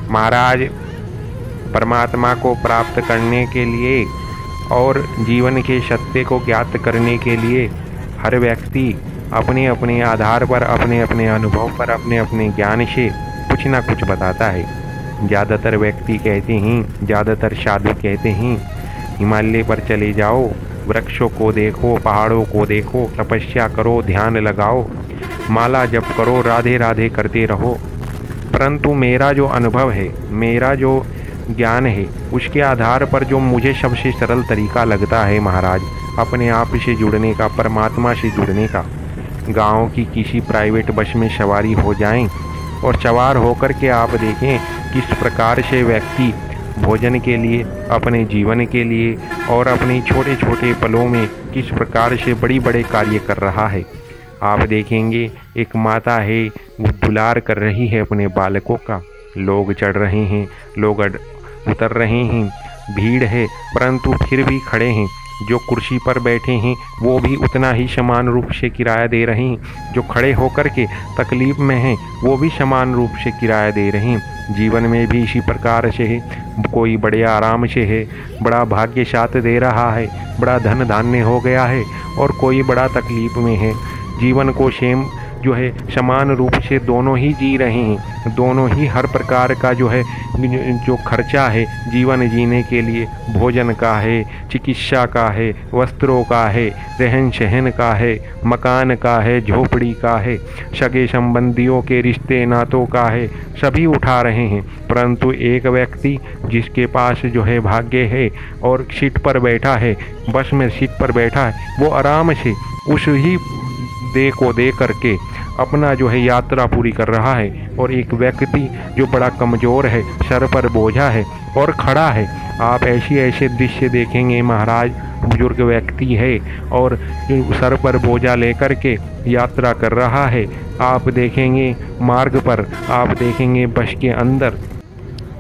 महाराज, परमात्मा को प्राप्त करने के लिए और जीवन के सत्य को ज्ञात करने के लिए हर व्यक्ति अपने अपने आधार पर, अपने अपने अनुभव पर, अपने अपने ज्ञान से कुछ ना कुछ बताता है। ज़्यादातर व्यक्ति कहते हैं, ज़्यादातर साधु कहते हैं, हिमालय पर चले जाओ, वृक्षों को देखो, पहाड़ों को देखो, तपस्या करो, ध्यान लगाओ, माला जप करो, राधे राधे करते रहो। परंतु मेरा जो अनुभव है, मेरा जो ज्ञान है, उसके आधार पर जो मुझे सबसे सरल तरीका लगता है महाराज अपने आप से जुड़ने का, परमात्मा से जुड़ने का, गांव की किसी प्राइवेट बस में सवारी हो जाएं और सवार होकर के आप देखें किस प्रकार से व्यक्ति भोजन के लिए, अपने जीवन के लिए और अपने छोटे छोटे पलों में किस प्रकार से बड़ी बड़े कार्य कर रहा है। आप देखेंगे एक माता है, वो दुलार कर रही है अपने बालकों का, लोग चढ़ रहे हैं, लोग उतर रहे हैं, भीड़ है, परंतु फिर भी खड़े हैं। जो कुर्सी पर बैठे हैं वो भी उतना ही समान रूप से किराया दे रहे हैं, जो खड़े होकर के तकलीफ में हैं वो भी समान रूप से किराया दे रहे हैं। जीवन में भी इसी प्रकार से है, कोई बड़े आराम से है, बड़ा भाग्य साथ दे रहा है, बड़ा धन धान्य हो गया है, और कोई बड़ा तकलीफ में है। जीवन को सेम जो है समान रूप से दोनों ही जी रहे हैं, दोनों ही हर प्रकार का जो है जो खर्चा है जीवन जीने के लिए, भोजन का है, चिकित्सा का है, वस्त्रों का है, रहन सहन का है, मकान का है, झोपड़ी का है, सगे संबंधियों के रिश्ते नातों का है, सभी उठा रहे हैं। परंतु एक व्यक्ति जिसके पास जो है भाग्य है और सीट पर बैठा है, बस में सीट पर बैठा है, वो आराम से उस ही दे को दे करके अपना जो है यात्रा पूरी कर रहा है। और एक व्यक्ति जो बड़ा कमज़ोर है, सर पर बोझा है और खड़ा है, आप ऐसे दृश्य देखेंगे महाराज, बुजुर्ग व्यक्ति है और सर पर बोझा लेकर के यात्रा कर रहा है। आप देखेंगे मार्ग पर, आप देखेंगे बस के अंदर,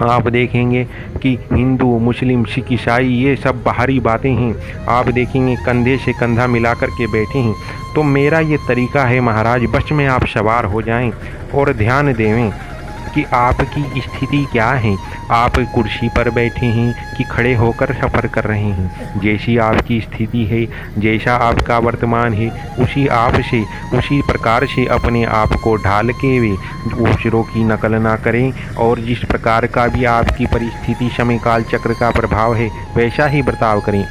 आप देखेंगे कि हिंदू, मुस्लिम, सिख, ईसाई ये सब बाहरी बातें हैं। आप देखेंगे कंधे से कंधा मिला कर के बैठे हैं। तो मेरा ये तरीका है महाराज, बस में आप सवार हो जाएं और ध्यान देवें कि आपकी स्थिति क्या है, आप कुर्सी पर बैठे हैं कि खड़े होकर सफ़र कर रहे हैं। जैसी आपकी स्थिति है, जैसा आपका वर्तमान है, उसी प्रकार से अपने आप को ढाल के वे दूसरों की नकल ना करें, और जिस प्रकार का भी आपकी परिस्थिति समय काल चक्र का प्रभाव है वैसा ही बर्ताव करें।